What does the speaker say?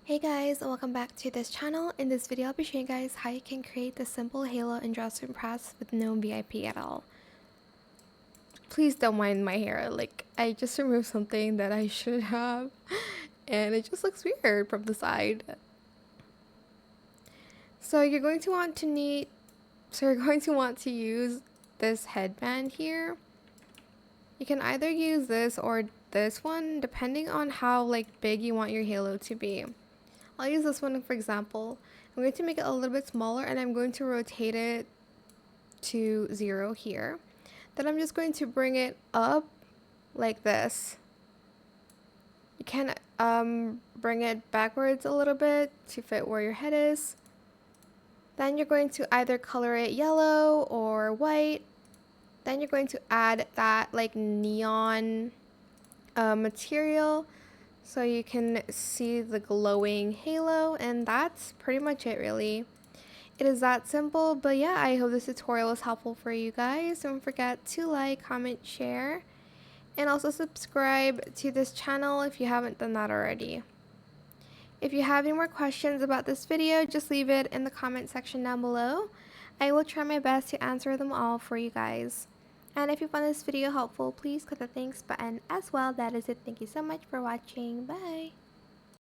Hey guys, welcome back to this channel. In this video, I'll be showing you guys how you can create the simple halo and dress room press with no VIP at all. Please don't mind my hair, like I just removed something that I should have and it just looks weird from the side. So you're going to want to use this headband here. You can either use this or this one depending on how big you want your halo to be. I'll use this one for example. I'm going to make it a little bit smaller and I'm going to rotate it to 0 here. Then I'm just going to bring it up like this. You can bring it backwards a little bit to fit where your head is. Then you're going to either color it yellow or white. Then you're going to add that neon material so you can see the glowing halo, and that's pretty much it really. It is that simple, but yeah, I hope this tutorial was helpful for you guys. Don't forget to like, comment, share, and also subscribe to this channel if you haven't done that already. If you have any more questions about this video, just leave it in the comment section down below. I will try my best to answer them all for you guys. And if you found this video helpful, please click the thanks button as well. That is it. Thank you so much for watching. Bye!